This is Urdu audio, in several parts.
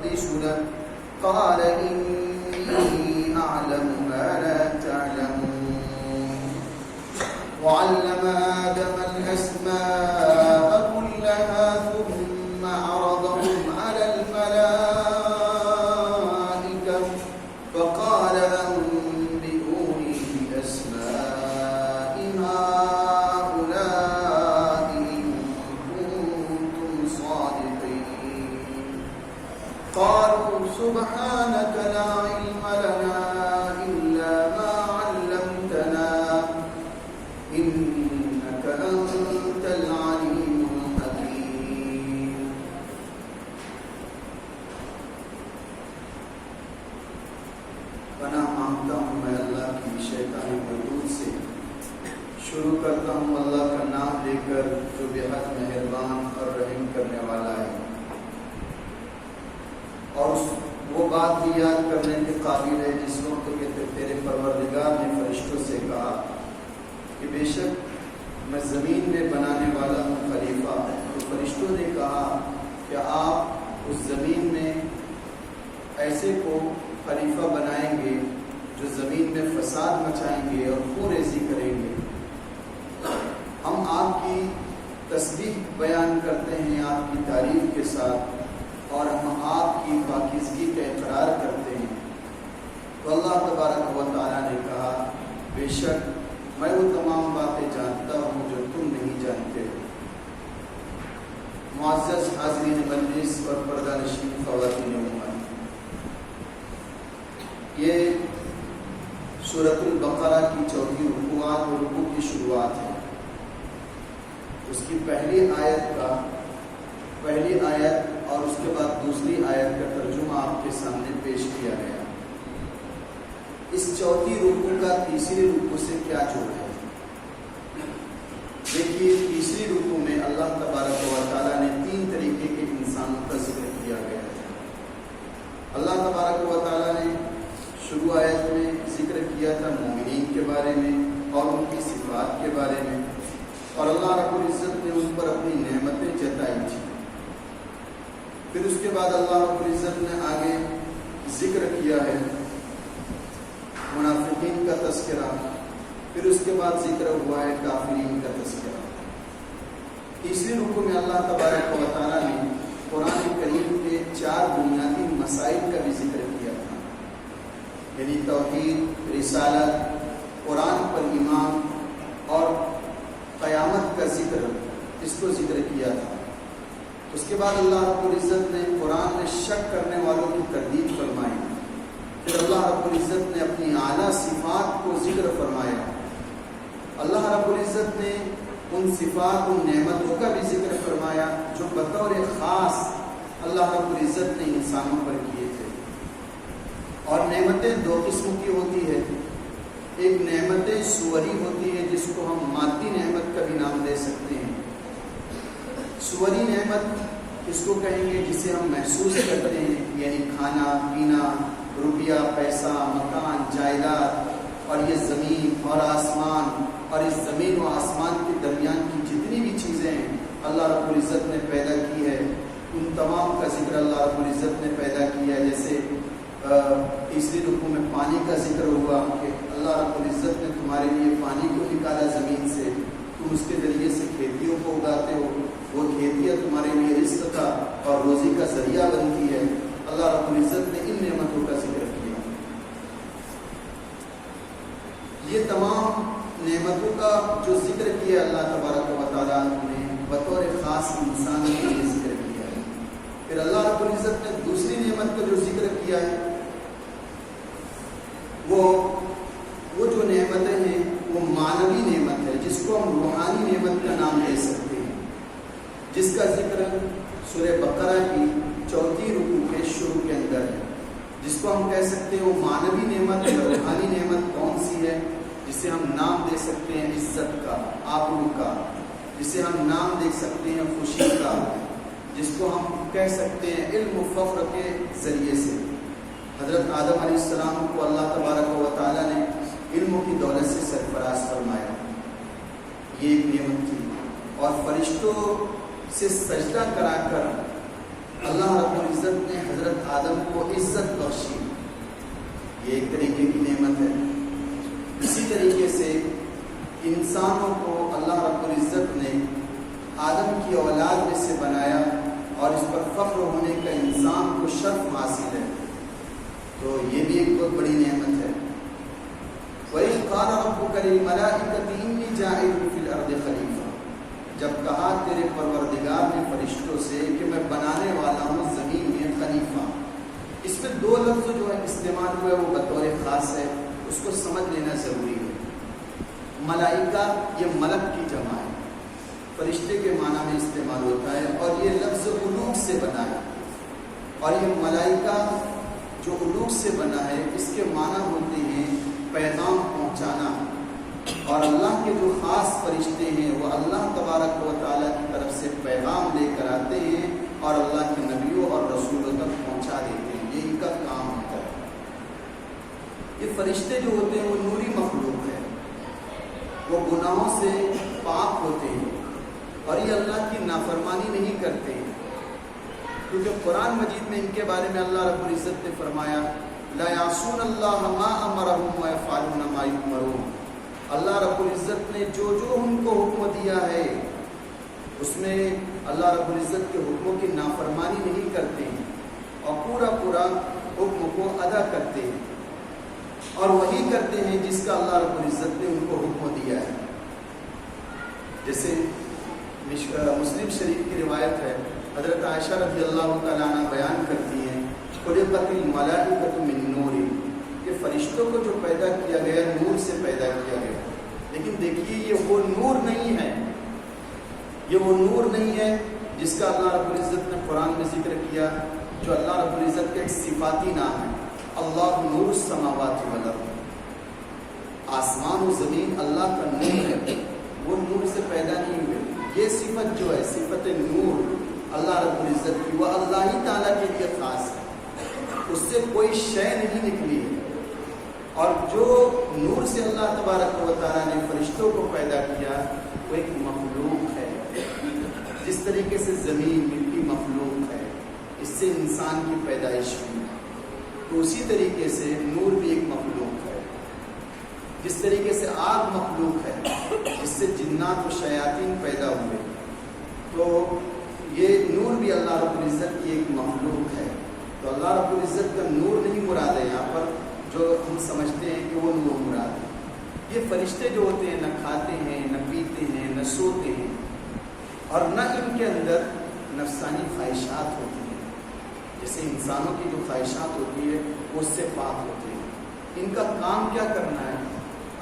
يفتش لك قال إني أعلم ما لا تعلمون وعلم آدم الأسماء كلها ثم عرضهم على الملائكة فقال أنبئوني بأسماء هؤلاء إن كنتم صادقين قالوا سبحانك لا علم لنا إلا ما علمتنا إنك أنت العليم الحكيم. پناہ مانگتا ہوں میں اللہ کی شیطانی مردود سے. شروع کرتا ہوں اللہ کا نام لے کر جو بے حد مہربان اور رحم کرنے والا ہے، اور وہ بات بھی یاد کرنے کے قابل ہے جس وقت کہ تیرے پروردگار نے فرشتوں سے کہا کہ بے شک میں زمین میں بنانے والا ہوں خلیفہ. تو فرشتوں نے کہا کہ آپ اس زمین میں ایسے کو خلیفہ بنائیں گے جو زمین میں فساد مچائیں گے اور خون ریزی کریں گے. ہم آپ کی تسبیح بیان کرتے ہیں آپ کی تعریف کے ساتھ، اور ہم آپ کی پاکیزگی کا اقرار کرتے ہیں. تو اللہ تبارک و تعالیٰ نے کہا بے شک میں وہ تمام باتیں جانتا ہوں جو تم نہیں جانتے ہو. معزز حاضرین مجلس اور پردہ نشین خواتین عموماً، یہ سورۃ البقرہ کی 4 رکوعات اور رکوع کی شروعات ہے. اس کی پہلی آیت اور اس کے بعد دوسری آیت کا ترجمہ آپ کے سامنے پیش کیا گیا. اس 4 رکوع کا تیسری رکوع سے کیا جوڑ ہے؟ دیکھیے، تیسری رکوع میں اللہ تبارک و تعالیٰ نے 3 طریقے کے انسانوں کا ذکر کیا گیا ہے. اللہ تبارک و تعالیٰ نے شروع آیت میں ذکر کیا تھا مومنین کے بارے میں اور ان کی صفات کے بارے میں، اور اللہ رب العزت نے ان پر اپنی نعمتیں جتائی تھی. پھر اس کے بعد اللہ رب العزت نے آگے ذکر کیا ہے منافقین کا تذکرہ. پھر اس کے بعد ذکر ہوا ہے کافرین کا تذکرہ. تیسری رکوع میں اللہ تبارک و تعالیٰ نے قرآن کریم کے 4 بنیادی مسائل کا بھی ذکر کیا تھا، یعنی توحید، رسالت، قرآن پر ایمان اور قیامت کا ذکر. اس کو ذکر کیا تھا. اس کے بعد اللہ رب العزت نے قرآن میں شک کرنے والوں کی تردید فرمائی. پھر اللہ رب العزت نے اپنی اعلیٰ صفات کو ذکر فرمایا. اللہ رب العزت نے ان صفات، ان نعمتوں کا بھی ذکر فرمایا جو بطور خاص اللہ رب العزت نے انسانوں پر کیے تھے. اور نعمتیں 2 قسم کی ہوتی ہے. ایک نعمت سوری ہوتی ہے جس کو ہم مادی نعمت کا بھی نام دے سکتے ہیں. سوری نعمت اس کو کہیں گے جسے ہم محسوس کرتے ہیں، یعنی کھانا پینا، روپیہ پیسہ، مکان، جائیداد، اور یہ زمین اور آسمان، اور اس زمین و آسمان کے درمیان کی جتنی بھی چیزیں ہیں اللہ رب العزت نے پیدا کی ہے، ان تمام کا ذکر اللہ رب العزت نے پیدا کیا ہے. جیسے تیسری رکوع میں پانی کا ذکر ہوا کہ اللہ رب العزت نے تمہارے لیے پانی کو نکالا زمین سے، تم اس کے ذریعے سے کھیتیوں کو اگاتے ہو، وہ کھیتیاں تمہارے لیے رزق کا اور روزی کا ذریعہ بنتی ہے. اللہ رب العزت نے ان نعمتوں کا ذکر کیا. یہ تمام نعمتوں کا جو ذکر کیا اللہ تبارک و تعالیٰ نے بطور خاص انسانوں کے لیے ذکر کیا ہے. پھر اللہ رب العزت نے دوسری نعمت کا جو ذکر کیا ہے وہ جو نعمتیں ہیں وہ معنوی نعمت ہے، جس کو ہم روحانی نعمت کا نام دے سکتے ہیں، جس کا ذکر سورہ بقرہ کی 4 رکوع کے شروع کے اندر ہے. جس کو ہم کہہ سکتے ہیں وہ معنوی نعمت یا روحانی نعمت کون سی ہے؟ جسے ہم نام دے سکتے ہیں عزت کا، آبرو کا، جسے ہم نام دے سکتے ہیں خوشی کا، جس کو ہم کہہ سکتے ہیں علم و فخر کے ذریعے سے. حضرت آدم علیہ السلام کو اللہ تبارک و تعالیٰ نے علم کی دولت سے سرفراز فرمایا، یہ ایک نعمت تھی. اور فرشتوں سے سجدہ کرا کر اللہ رب العزت نے حضرت آدم کو عزت بخشی، یہ ایک طریقے کی نعمت ہے۔ اسی طریقے سے انسانوں کو اللہ رب العزت نے آدم کی اولاد میں سے بنایا اور اس پر فخر ہونے کا انسان کو شرف حاصل ہے، تو یہ بھی ایک بہت بڑی نعمت ہے۔ وَإِذْ قَالَ رَبُّكَ لِلْمَلَائِكَةِ إِنِّي جَاعِلٌ فِي الْأَرْضِ خَلِيفَةً، جب کہا تیرے پروردگار نے فرشتوں سے کہ میں بنانے والا ہوں زمین میں خلیفہ، اس میں دو لفظ جو ہے استعمال ہوئے وہ بطور خاص ہے، اس کو سمجھ لینا ضروری ہے۔ ملائکہ یہ ملک کی جمع ہے، فرشتے کے معنی میں استعمال ہوتا ہے، اور یہ لفظ علوق سے بنا ہے، اور یہ ملائکہ جو علوق سے بنا ہے اس کے معنی ہوتے ہیں پیغام پہنچانا، اور اللہ کے جو خاص فرشتے ہیں وہ اللہ تبارک و تعالیٰ کی طرف سے پیغام لے کر آتے ہیں اور اللہ کے نبیوں اور رسولوں تک پہنچا دیتے ہیں، یہ ان کا کام ہوتا ہے۔ یہ فرشتے جو ہوتے ہیں وہ نوری مخلوق ہے، وہ گناہوں سے پاک ہوتے ہیں اور یہ اللہ کی نافرمانی نہیں کرتے، کیونکہ قرآن مجید میں ان کے بارے میں اللہ رب العزت نے فرمایا لا یعصون اللہ ما امرهم ویفعلون ما یؤمرون، اللہ رب العزت نے جو ان کو حکم دیا ہے اس میں اللہ رب العزت کے حکموں کی نافرمانی نہیں کرتے ہیں اور پورا حکم کو ادا کرتے ہیں، اور وہی کرتے ہیں جس کا اللہ رب العزت نے ان کو حکم دیا ہے۔ جیسے مسلم شریف کی روایت ہے، حضرت عائشہ رضی اللہ تعالیٰ عنہ بیان کرتی ہیں خلقت الملائکۃ من نور، کہ فرشتوں کو جو پیدا کیا گیا نور سے پیدا کیا گیا، لیکن دیکھیے یہ وہ نور نہیں ہے، یہ وہ نور نہیں ہے جس کا اللہ رب العزت نے قرآن میں ذکر کیا، جو اللہ رب العزت کا ایک صفاتی نام ہے، اللہ نور السماوات والارض، آسمان و زمین اللہ کا نور ہے، وہ نور سے پیدا نہیں ہوئے۔ یہ صفت جو ہے صفت نور اللہ رب العزت کی، وہ اللہ ہی تعالیٰ کے لیے خاص ہے، اس سے کوئی شے نہیں نکلی ہے، اور جو نور سے اللہ تبارک و تعالیٰ نے فرشتوں کو پیدا کیا وہ ایک مخلوق ہے، جس طریقے سے زمین مٹی مخلوق ہے، اس سے انسان کی پیدائش ہوئی، تو اسی طریقے سے نور بھی ایک مخلوق ہے، جس طریقے سے آگ مخلوق ہے جس سے جنات و شیاطین پیدا ہوئے، تو یہ نور بھی اللہ رب العزت کی ایک مخلوق ہے۔ تو اللہ رب العزت کا نور نہیں مراد ہے یہاں پر جو ہم سمجھتے ہیں کہ وہ نور مراد ہے۔ یہ فرشتے جو ہوتے ہیں نہ کھاتے ہیں نہ پیتے ہیں نہ سوتے ہیں، اور نہ ان کے اندر نفسانی خواہشات ہوتی ہیں، جیسے انسانوں کی جو خواہشات ہوتی ہے وہ اس سے پاک ہوتے ہیں۔ ان کا کام کیا کرنا ہے؟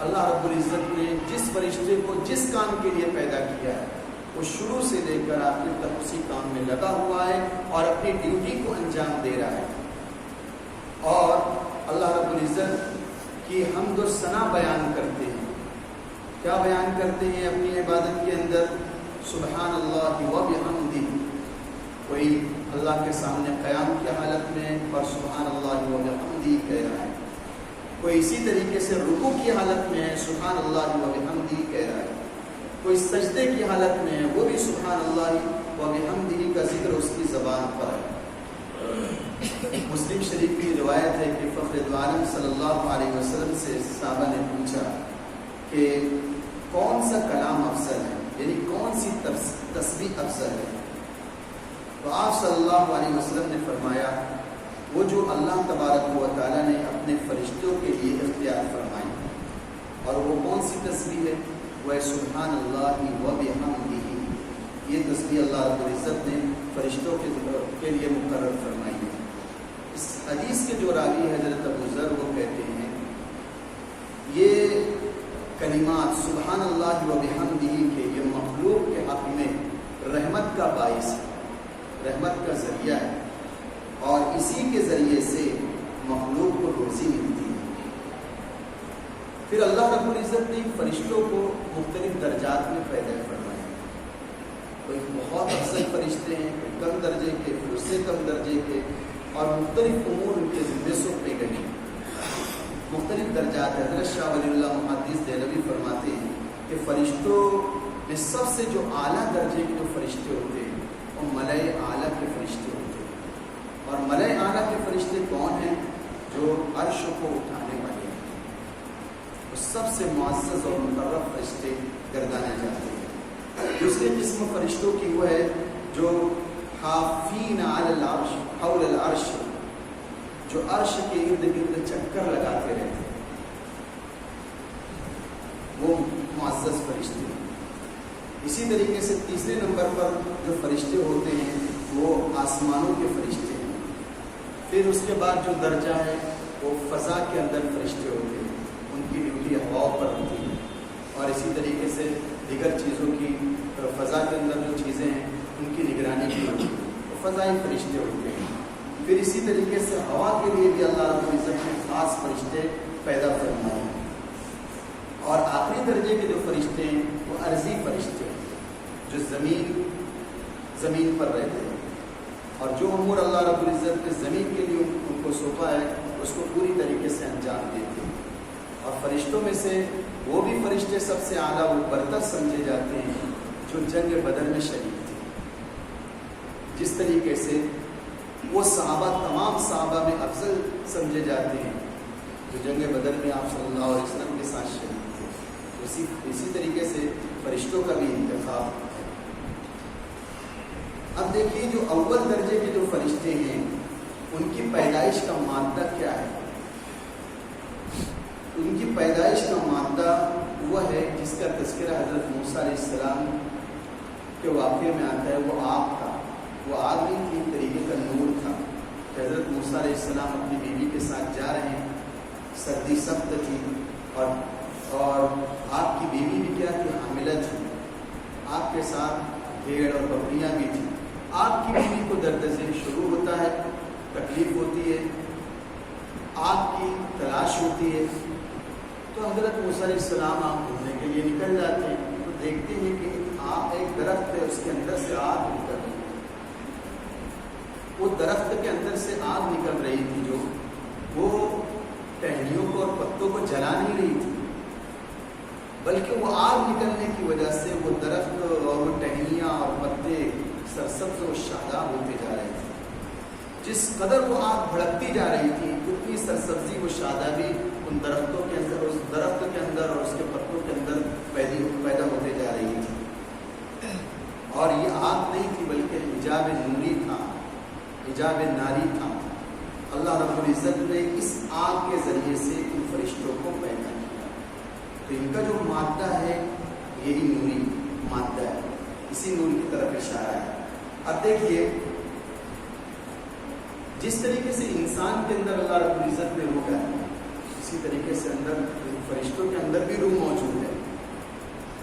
اللہ رب العزت نے جس فرشتے کو جس کام کے لیے پیدا کیا ہے وہ شروع سے لے کر آخر تک اسی کام میں لگا ہوا ہے اور اپنی ڈیوٹی کو انجام دے رہا ہے، اور اللہ رب العزت کی حمد و ثنا بیان کرتے ہیں۔ کیا بیان کرتے ہیں اپنی عبادت کے اندر؟ سبحان اللہ و بحمدہ، کوئی اللہ کے سامنے قیام کی حالت میں اور سبحان اللہ و بحمدہ کہہ رہا ہے، کوئی اسی طریقے سے رکوع کی حالت میں ہے سبحان اللہ و بحمدہ کہہ رہا ہے، کوئی سجدے کی حالت میں ہے وہ بھی سبحان اللہ و بحمدہ کا ذکر اس کی زبان پر ہے۔ مسلم شریف کی روایت ہے کہ فخر دو عالم صلی اللہ علیہ وسلم سے صحابہ نے پوچھا کہ کون سا کلام افضل ہے، یعنی کون سی تسبیح افضل ہے، تو آپ صلی اللہ علیہ وسلم نے فرمایا وہ جو اللہ تبارک و تعالیٰ نے اپنے فرشتوں کے لیے اختیار فرمائی، اور وہ کون سی تسبیح ہے؟ وہ ہے سبحان اللہ و بحمدہ، یہ تسبیح اللہ رب العزت نے فرشتوں کے لیے مقرر فرمائی ہے۔ اس حدیث کے جو راوی حضرت ابو ذر وہ کہتے ہیں یہ کلمات سبحان اللہ و بحمدہ کے یہ مخلوق کے حق میں رحمت کا باعث ہے، رحمت کا ذریعہ ہے، اور اسی کے ذریعے سے مخلوق کو روزی ملتی ہے۔ پھر اللہ رب العزت نے فرشتوں کو مختلف درجات میں پیدا فرمایا، کوئی بہت افضل فرشتے ہیں، کوئی کم درجے کے، پھر اس سے کم درجے کے، اور مختلف امور ان کے ذمے سونپے گئے، مختلف درجات ہیں۔ حضرت شاہ ولی اللہ محدث دہلوی فرماتے ہیں کہ فرشتوں میں سب سے جو اعلیٰ درجے کے جو فرشتے ہوتے ہیں وہ ملائے اعلیٰ کے فرشتے ہوتے ہیں، اور ملائے اعلیٰ کے فرشتے کون ہیں؟ جو عرش کو اٹھانے والے ہیں، وہ سب سے معزز اور مقرب فرشتے گردانے جاتے ہیں۔ دوسری قسم فرشتوں کی وہ ہے جو حافین علی العرش، حول العرش، جو عرش کے ارد گرد چکر لگاتے رہتے ہیں، وہ معزز فرشتے ہیں۔ اسی طریقے سے تیسرے نمبر پر جو فرشتے ہوتے ہیں وہ آسمانوں کے فرشتے ہیں۔ پھر اس کے بعد جو درجہ ہے وہ فضا کے اندر فرشتے ہوتے ہیں، ان کی ڈیوٹی ہواؤں پر ہوتی ہے، اور اسی طریقے سے دیگر چیزوں کی فضا کے اندر جو چیزیں ہیں ان کی نگرانی کی ہوتی ہے، وہ فضائی فرشتے ہوتے ہیں۔ پھر اسی طریقے سے ہوا کے لیے بھی اللہ رب العزت نے خاص فرشتے پیدا فرمائے ہیں۔ اور آخری درجے کے جو فرشتے ہیں وہ عرضی فرشتے ہیں، جو زمین پر رہتے ہیں، اور جو امور اللہ رب العزت نے زمین کے لیے ان کو سونپا ہے اس کو پوری طریقے سے انجام دیتے ہیں۔ اور فرشتوں میں سے وہ بھی فرشتے سب سے اعلیٰ و برتر سمجھے جاتے ہیں جو جنگ بدر میں شریک تھے۔ جس طریقے سے وہ صحابہ تمام صحابہ میں افضل سمجھے جاتے ہیں جو جنگ بدر میں آپ صلی اللہ علیہ وسلم کے ساتھ شریک تھے، اسی طریقے سے فرشتوں کا بھی انتخاب ہے۔ اب دیکھیے جو اول درجے کے جو فرشتے ہیں ان کی پیدائش کا مادہ کیا ہے؟ ان کی پیدائش کا مادہ وہ ہے جس کا تذکرہ حضرت موسیٰ علیہ السلام کے واقعے میں آتا ہے، وہ آگ تھا۔ وہ آگ نہیں تھی، طریقے کا نور تھا کہ حضرت موسیٰ علیہ السلام اپنی بیوی کے ساتھ جا رہے ہیں، سردی سخت تھی، اور آپ کی بیوی بھی کیا تھی؟ حاملہ تھی، آپ کے ساتھ بھیڑ اور بکریاں بھی تھیں۔ آپ کی بیوی کو درد ذیل شروع ہوتا ہے، تکلیف ہوتی ہے، آگ کی تلاش ہوتی ہے، تو حضرت موسیٰ علیہ السلام آگ ڈھونڈنے کے لیے نکل جاتے ہیں، تو دیکھتے ہیں کہ ایک درخت ہے، اس کے اندر سے آگ نکل رہی ہے۔ وہ درخت کے اندر سے آگ نکل رہی تھی جو وہ ٹہنیوں کو اور پتوں کو جلا نہیں رہی تھی، بلکہ وہ آگ نکلنے کی وجہ سے وہ درخت اور وہ ٹہنیاں اور پتے سرسبز و شاداب ہوتے جا رہے تھے۔ جس قدر وہ آگ بھڑکتی جا رہی تھی اتنی سرسبزی و شادابی ان درختوں کے اندر، اس درخت کے اندر اور اس کے پتوں کے اندر پیدا ہوتے جا رہی تھی۔ اور یہ آگ نہیں تھی بلکہ حجاب نوری تھا، حجاب ناری تھا۔ اللہ رب العزت نے اس آگ کے ذریعے سے ان فرشتوں کو پیدا کیا، تو ان کا جو مادہ ہے یہی نوری مادہ ہے، اسی نور کی طرف اشارہ ہے۔ اب دیکھیے جس طریقے سے انسان کے اندر اللہ رب العزت نے روح ہے، اسی طریقے سے اندر فرشتوں کے اندر بھی روح موجود ہے،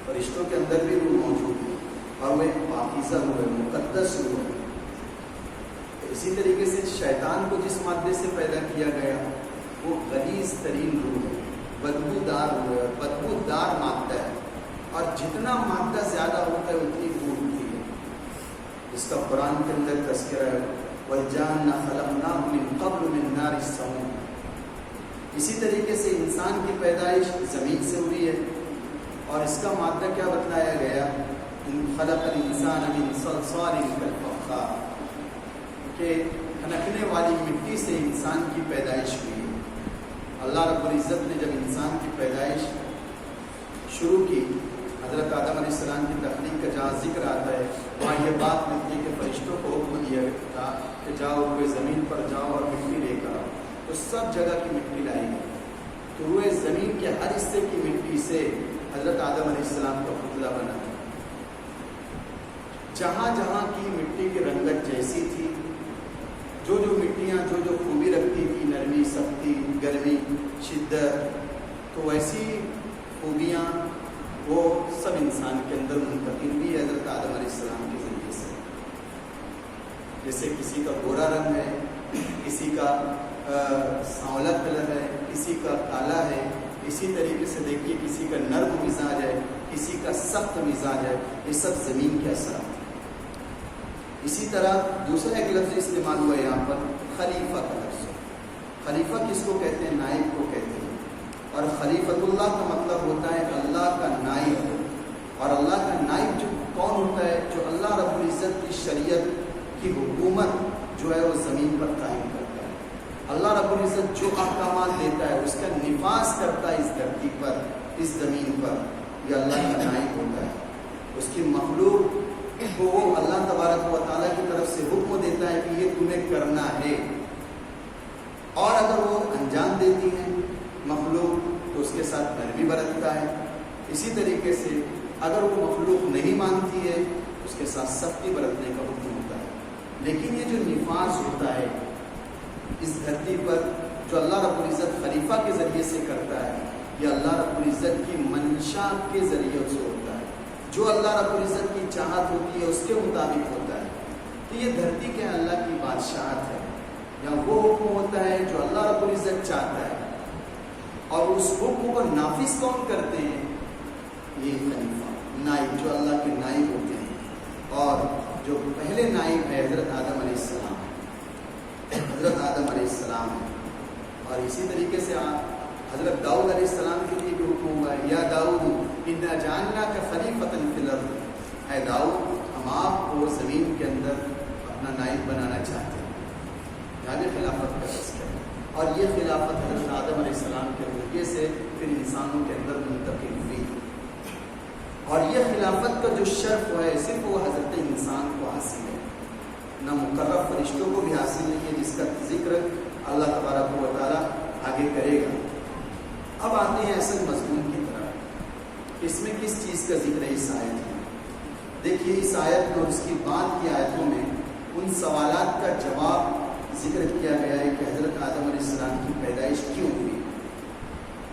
فرشتوں کے اندر بھی روح موجود ہے، اور وہ ایک پاکیزہ روح ہے، مقدس روح ہے۔ اسی طریقے سے شیطان کو جس مادے سے پیدا کیا گیا وہ غلیظ ترین روح ہے، بدبودار روح ہے، بدبودار مادہ ہے، اور جتنا مادہ زیادہ ہوتا ہے اتنی بو ہوتی ہے۔ اس کا قرآن کے اندر تذکرہ ہے، وَالْجَانَّ خَلَقْنَاهُ مِنْ قَبْلُ مِنْ نَارِ السَّمُومِ۔ اسی طریقے سے انسان کی پیدائش زمین سے ہوئی ہے، اور اس کا مادہ کیا بتلایا گیا؟ خَلَقَ الْإِنسَانَ مِنْ صَلْصَالٍ كَالْفَخَّارِ، کہ کھنکنے والی مٹی سے انسان کی پیدائش ہوئی ہے۔ اللہ رب العزت نے جب انسان کی پیدائش شروع کی، حضرت آدم علیہ السلام کی تخلیق کا جہاں ذکر آتا ہے وہاں یہ بات ملتی ہے کہ فرشتوں کو حکم دیا تھا کہ جاؤ روئے زمین پر جاؤ اور مٹی لے کر آؤ، تو سب جگہ کی مٹی لائی گئی، تو روئے زمین کے ہر حصے کی مٹی سے حضرت آدم علیہ السلام کا پتلا بنا۔ جہاں جہاں کی مٹی کی رنگت جیسی تھی، جو مٹیاں جو خوبی رکھتی تھی، نرمی، سختی، گرمی، شدت، تو ویسی خوبیاں وہ سب انسان کے اندر منتقل ہوئی حضرت آدم علیہ السلام کے ذریعے سے۔ جیسے کسی کا گورا رنگ ہے، کسی کا سانولا کلر ہے، کسی کا کالا ہے، اسی طریقے سے دیکھیے کسی کا نرم مزاج ہے، کسی کا سخت مزاج ہے، یہ سب زمین کے اثرات ہیں۔ اسی طرح دوسرا ایک لفظ استعمال ہوا یہاں پر، خلیفہ کا لفظ۔ خلیفہ کس کو کہتے ہیں؟ نائب کو کہتے ہیں، اور خلیفۃ اللہ کا مطلب ہوتا ہے اللہ کا نائب۔ اور اللہ کا نائب جو کون ہوتا ہے؟ جو اللہ رب العزت کی شریعت کی حکومت جو ہے وہ زمین پر قائم کرتا ہے. اللہ رب العزت جو احکامات دیتا ہے اس کا نفاذ کرتا ہے اس دھرتی پر، اس زمین پر. یہ اللہ کا نائب ہوتا ہے. اس کی مخلوق کو وہ اللہ تبارک و تعالیٰ کی طرف سے حکم دیتا ہے کہ یہ تمہیں کرنا ہے، اور اگر وہ انجام دیتی ہے مخلوق تو اس کے ساتھ نرمی برتتا ہے. اسی طریقے سے اگر وہ مخلوق نہیں مانتی ہے اس کے ساتھ سختی برتنے کا حکم ہوتا ہے. لیکن یہ جو نفاذ ہوتا ہے اس دھرتی پر، جو اللہ رب العزت خلیفہ کے ذریعے سے کرتا ہے، یہ اللہ رب العزت کی منشا کے ذریعے سے ہوتا ہے. جو اللہ رب العزت کی چاہت ہوتی ہے اس کے مطابق ہوتا ہے. تو یہ دھرتی کے اللہ کی بادشاہت ہے، یا وہ حکم ہوتا ہے جو اللہ رب العزت چاہتا ہے، اور اس حکم کو نافذ کون کرتے ہیں؟ یہ خلیفہ، نائب، جو اللہ کے نائب ہوتے ہیں. اور جو پہلے نائب ہے حضرت آدم علیہ السلام، حضرت آدم علیہ السلام ہے. اور اسی طریقے سے حضرت داؤد علیہ السلام کے لیے بھی حکم ہوا ہے، یا داؤد انا جعلناک خلیفۃ فی الارض، اے داؤد ہم آپ کو زمین کے اندر اپنا نائب بنانا چاہتے ہیں. یہاں بھی خلافت کا تذکرہ ہے. اور یہ خلافت حضرت آدم علیہ السلام کے ذریعے سے پھر انسانوں کے اندر منتقل ہوئی. اور یہ خلافت کا جو شرف ہے صرف وہ حضرت انسان کو حاصل ہے، نہ مقرب فرشتوں کو بھی حاصل نہیں ہے، جس کا ذکر اللہ تبارک و تعالیٰ آگے کرے گا. اب آتے ہیں اصل مضمون کی طرف. اس میں کس چیز کا ذکر ہے اس آیت میں؟ دیکھیے اس آیت میں اور اس کی بعد کی آیتوں میں ان سوالات کا جواب ذکر کیا گیا ہے کہ حضرت آدم علیہ السلام کی پیدائش کیوں ہوئی،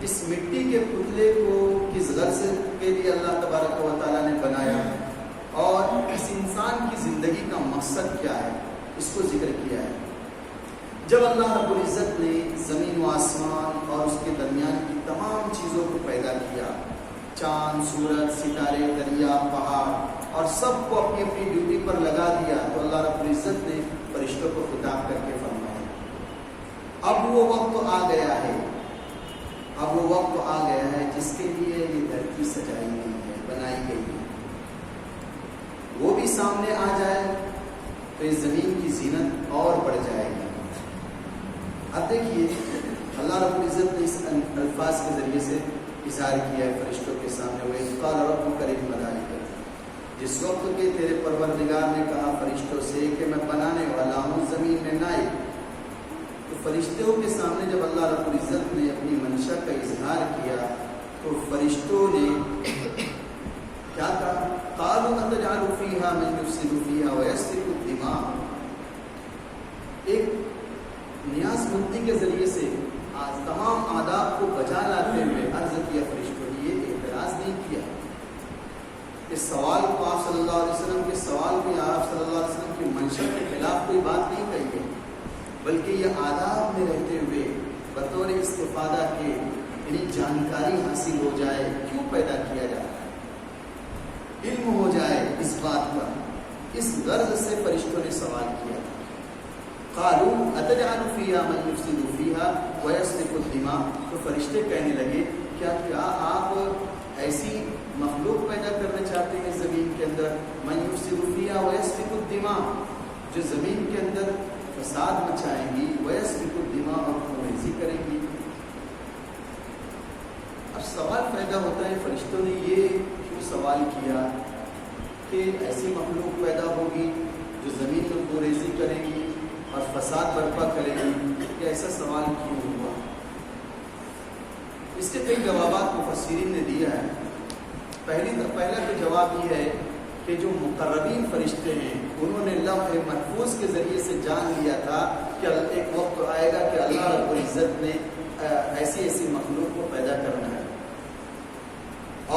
اس مٹی کے پتلے کو کس غرض کے لیے اللہ تبارک و تعالیٰ نے بنایا، اور اس انسان کی زندگی کا مقصد کیا ہے، اس کو ذکر کیا ہے. جب اللہ رب العزت نے زمین و آسمان اور اس کے درمیان کی تمام چیزوں کو پیدا کیا، چاند، سورج، ستارے، دریا، پہاڑ، اور سب کو اپنی اپنی ڈیوٹی پر لگا دیا، تو اللہ رب العزت نے فرشتوں کو خطاب کر کے فرمایا اب وہ وقت آ گیا ہے، اب وہ وقت آ گیا ہے جس کے لیے یہ دھرتی سجائی گئی ہے، بنائی گئی ہے. وہ بھی سامنے آ جائے تو اس زمین کی زینت اور بڑھ جائے گی. اب دیکھیے اللہ رب العزت نے اس الفاظ کے ذریعے سے اظہار کیا ہے فرشتوں کے سامنے، وَإِذْ قَالَ رَبُّكَ لِلْمَلَائِكَةِ، جس وقت کہ تیرے پروردگار نے کہا فرشتوں سے کہ میں بنانے والا ہوں زمین میں نائب. تو فرشتوں کے سامنے جب اللہ رب العزت نے اپنی منشا کا اظہار کیا تو فرشتوں نے کیا کہا؟ قَالُوا أَتَجْعَلُ فِيهَا مَن يُفْسِدُ فِيهَا وَيَسْفِكُ الدِّمَاءَ. ایک نیاز مندی کے ذریعے سے تمام آداب کو بجا لاتے ہوئے عرض کیا فرشتوں نے، یہ اعتراض نہیں کیا. اس سوال کو آپ صلی اللہ علیہ وسلم کے سوال کو آپ صلی اللہ علیہ وسلم کی منشا کے خلاف کوئی بات نہیں کہی ہے، بلکہ یہ آداب میں رہتے ہوئے بطور استفادہ کے یعنی جانکاری حاصل ہو جائے کیوں پیدا کیا جاتا ہے، علم ہو جائے اس بات پر، اس غرض سے فرشتوں نے سوال کیا. قالوا اتجعل فيها من يفسد فيها ويسفك الدماء. تو فرشتے کہنے لگے کیا آپ ایسی مخلوق پیدا کرنا چاہتے ہیں زمین کے اندر، من يفسد فيها ويسفك الدماء، جو زمین کے اندر فساد مچائیں گی، ويسفك الدماء، اور خونریزی کریں گی. اب سوال پیدا ہوتا ہے فرشتوں نے یہ کیوں سوال کیا کہ ایسی مخلوق پیدا ہوگی جو زمین میں خونریزی کرے گی اور فساد برپا کرے گی، کہ ایسا سوال کیوں ہوا؟ اس کے کئی جوابات مفسرین نے دیا ہے. پہلا تو جواب یہ ہے کہ جو مقربین فرشتے ہیں انہوں نے لوح محفوظ کے ذریعے سے جان لیا تھا کہ ایک وقت آئے گا کہ اللہ رب العزت نے ایسی مخلوق کو پیدا کرنا ہے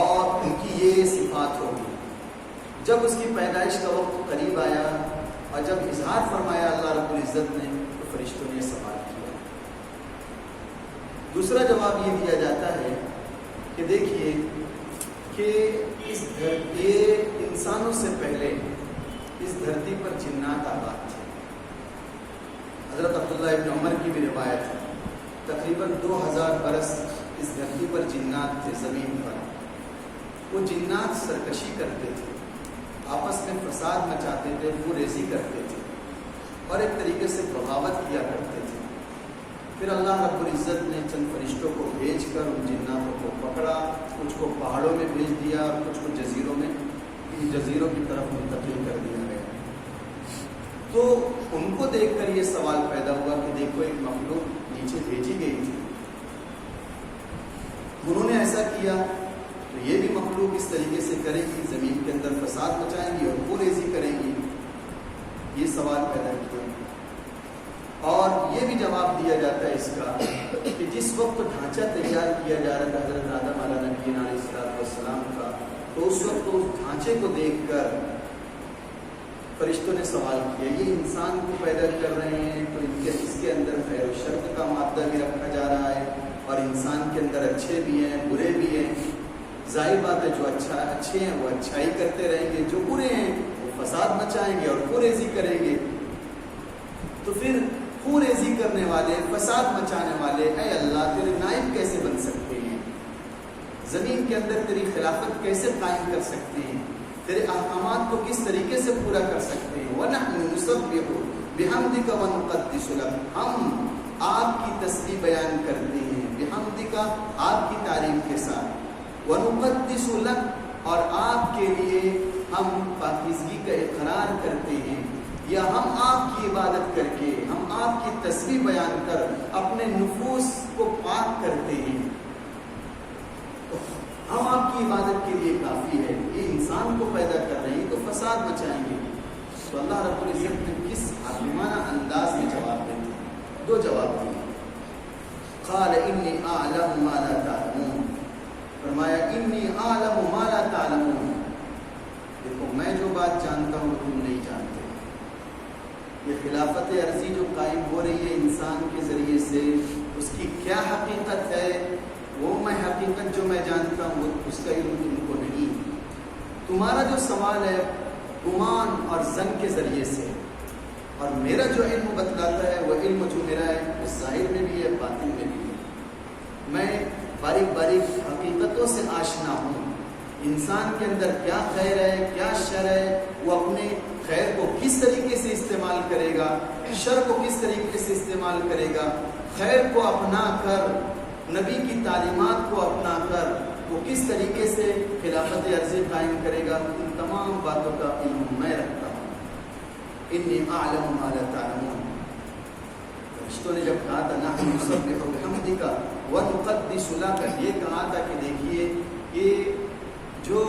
اور ان کی یہ صفات ہوگی. جب اس کی پیدائش کا وقت قریب آیا اور جب اظہار فرمایا اللہ رب العزت نے تو فرشتوں نے سوال کیا. دوسرا جواب یہ دیا جاتا ہے کہ دیکھیے کہ یہ انسانوں سے پہلے اس دھرتی پر جنات آباد تھے. حضرت عبداللہ ابن عمر کی بھی روایت ہے، تقریباً 2000 برس اس دھرتی پر جنات تھے زمین پر. وہ جنات سرکشی کرتے تھے، آپس میں فساد مچاتے تھے، خونریزی کرتے تھے. اور ایک طریقے سے بغاوت کیا کرتے تھے۔ پھر اللہ رب العزت نے چند فرشتوں کو بھیج کر ان جناتوں کو پکڑا، کچھ کو پہاڑوں میں بھیج دیا اور کچھ کو جزیروں کی طرف منتقل کر دیا گیا۔ تو ان کو دیکھ کر یہ سوال پیدا ہوا کہ دیکھو ایک مخلوق نیچے بھیجی گئی تھی، انہوں نے ایسا کیا تو یہ بھی مخلوق اس طریقے سے کرے گی، زمین کے اندر فساد مچائیں گی اور پوریزی کرے گی۔ یہ سوال پیدا کیا اور یہ بھی جواب دیا جاتا ہے اس کا کہ جس وقت ڈھانچہ تیار کیا جا رہا تھا حضرت آدم علیہ نبی علیہ السلام کا، تو اس وقت اس ڈھانچے کو دیکھ کر فرشتوں نے سوال کیا، یہ انسان کو پیدا کر رہے ہیں تو اس کے اندر خیر و شر کا مادہ بھی رکھا جا رہا ہے اور انسان کے اندر اچھے بھی ہیں برے بھی ہیں۔ ظاہر بات ہے جو اچھے ہیں وہ اچھائی کرتے رہیں گے، جو برے ہیں وہ فساد مچائیں گے اور پوریزی کریں گے۔ تو پھر پوریزی کرنے والے، فساد مچانے والے، اے اللہ تیرے نائب کیسے بن سکتے ہیں؟ زمین کے اندر تیری خلافت کیسے قائم کر سکتے ہیں؟ تیرے احکامات کو کس طریقے سے پورا کر سکتے ہیں؟ وَنَحْنُ نُسَبِّحُ بِحَمْدِكَ وَنُقَدِّسُ لَكَ، ہم آپ کی تسبیح بیان کرتے ہیں، بِحَمْدِكَ آپ کی تعریف کے ساتھ، وَنُقَدِّسُ لَكَ اور آپ کے لیے ہم پاکیزگی کا اقرار کرتے ہیں، یا ہم آپ کی عبادت کر کے، ہم آپ کی تسبیح بیان کر اپنے نفوس کو پاک کرتے ہیں، ہم آپ کی عبادت کے لیے کافی ہے۔ یہ انسان کو پیدا کر رہے ہیں تو فساد مچائیں گے۔ تو اللہ رب العزت نے کس حکیمانہ انداز میں جواب دیتے ہیں؟ دو جواب دیے۔ قال انی اعلم ما لا تعلمون، فرمایا انی اعلم ما لا تعلمون، دیکھو میں جو بات جانتا ہوں تم نہیں جانتے۔ یہ خلافت عرضی جو قائم ہو رہی ہے انسان کے ذریعے سے، اس کی کیا حقیقت ہے وہ میں حقیقت جو میں جانتا ہوں اس کا علم تم کو نہیں۔ تمہارا جو سوال ہے گمان اور زن کے ذریعے سے، اور میرا جو علم بتلاتا ہے وہ علم جو میرا ہے وہ ظاہر میں بھی ہے باطن میں بھی ہے۔ میں باریک باریک حقیقتوں سے آشنا ہوں، انسان کے اندر کیا خیر ہے کیا شر ہے، وہ اپنے خیر کو کس طریقے سے استعمال کرے گا، شر کو کس طریقے سے استعمال کرے گا، خیر کو اپنا کر، نبی کی تعلیمات کو اپنا کر وہ کس طریقے سے خلافت عرضی قائم کرے گا، ان تمام باتوں کا علم میں رکھتا ہوں۔ انی اعلم ما لا تعلمون، فرشتوں نے جب کہا تھا نحن نسبح بحمدک ونقدس لک، یہ کہا تھا کہ دیکھیے یہ جو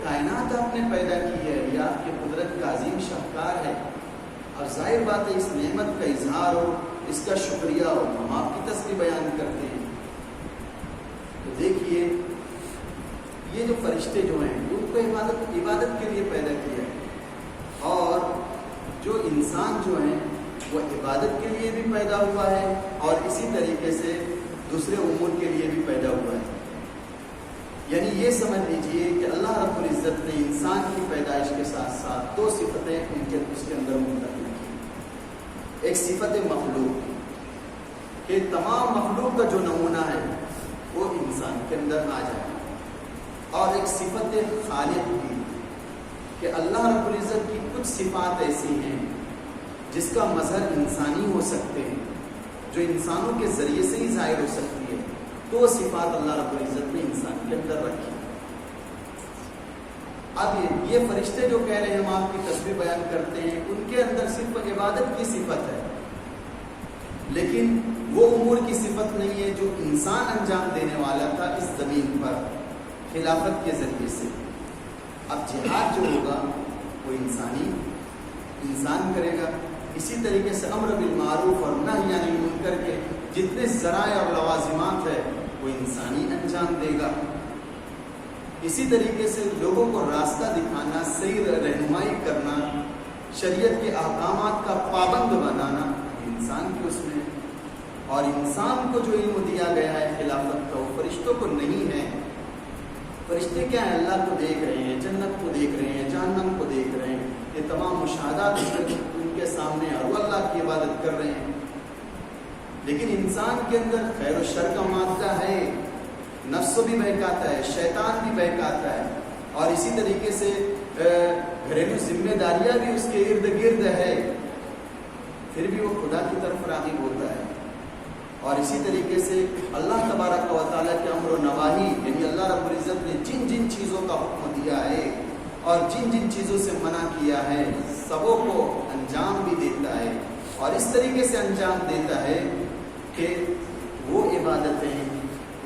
کائنات آپ نے پیدا کی ہے یہ آپ کی قدرت کا عظیم شاہکار ہے، اور ظاہر بات ہے اس نعمت کا اظہار ہو، اس کا شکریہ ہو، ہم آپ کی تسبیح بیان کرتے ہیں۔ تو دیکھیے یہ جو فرشتے جو ہیں ان کو عبادت کے لیے پیدا کیا ہے، اور جو انسان جو ہیں وہ عبادت کے لیے بھی پیدا ہوا ہے اور اسی طریقے سے دوسرے امور کے لیے بھی پیدا ہوا ہے۔ یعنی یہ سمجھ لیجئے کہ اللہ رب العزت نے انسان کی پیدائش کے ساتھ ساتھ دو صفتیں اس کے اندر منتقل کی۔ ایک صفت مخلوق کہ تمام مخلوق کا جو نمونہ ہے وہ انسان کے اندر آ جائے، اور ایک صفت خالق کی کہ اللہ رب العزت کی کچھ صفات ایسی ہیں جس کا مظہر انسانی ہو سکتے ہیں، جو انسانوں کے ذریعے سے ہی ظاہر ہو سکتی ہے، تو وہ صفات اللہ رب العزت نے انسان کے اندر رکھی۔ اب یہ فرشتے جو کہہ رہے ہیں ہم آپ کی تسبیح بیان کرتے ہیں، ان کے اندر صرف عبادت کی صفت ہے، لیکن وہ امور کی صفت نہیں ہے جو انسان انجام دینے والا تھا اس زمین پر خلافت کے ذریعے سے۔ اب جہاد جو ہوگا وہ انسان کرے گا، اسی طریقے سے امر بالمعروف اور نہی عن المنکر کے جتنے ذرائع اور لوازمات ہے وہ انسانی انجام دے گا۔ اسی طریقے سے لوگوں کو راستہ دکھانا، صحیح رہنمائی کرنا، شریعت کے احکامات کا پابند بنانا انسان کی اس میں، اور انسان کو جو علم دیا گیا ہے خلافت کا وہ فرشتوں کو نہیں ہے۔ فرشتے کیا ہیں؟ اللہ کو دیکھ رہے ہیں، جنت کو دیکھ رہے ہیں، جہنم کو دیکھ رہے ہیں، یہ تمام مشاہدات ان کے سامنے اور وہ اللہ کی عبادت کر رہے ہیں۔ لیکن انسان کے اندر خیر و شر کا مادہ ہے، نفس بھی بہکاتا ہے، شیطان بھی بہکاتا ہے، اور اسی طریقے سے گھریلو ذمہ داریاں بھی اس کے ارد گرد ہے۔ پھر بھی وہ خدا کی طرف راغب ہوتا ہے. اور اسی طریقے سے اللہ تبارک و تعالیٰ کے امر و نواہی، یعنی اللہ رب العزت نے جن جن چیزوں کا حکم دیا ہے اور جن جن چیزوں سے منع کیا ہے سبوں کو انجام بھی دیتا ہے، اور اس طریقے سے انجام دیتا ہے کہ وہ عبادتیں،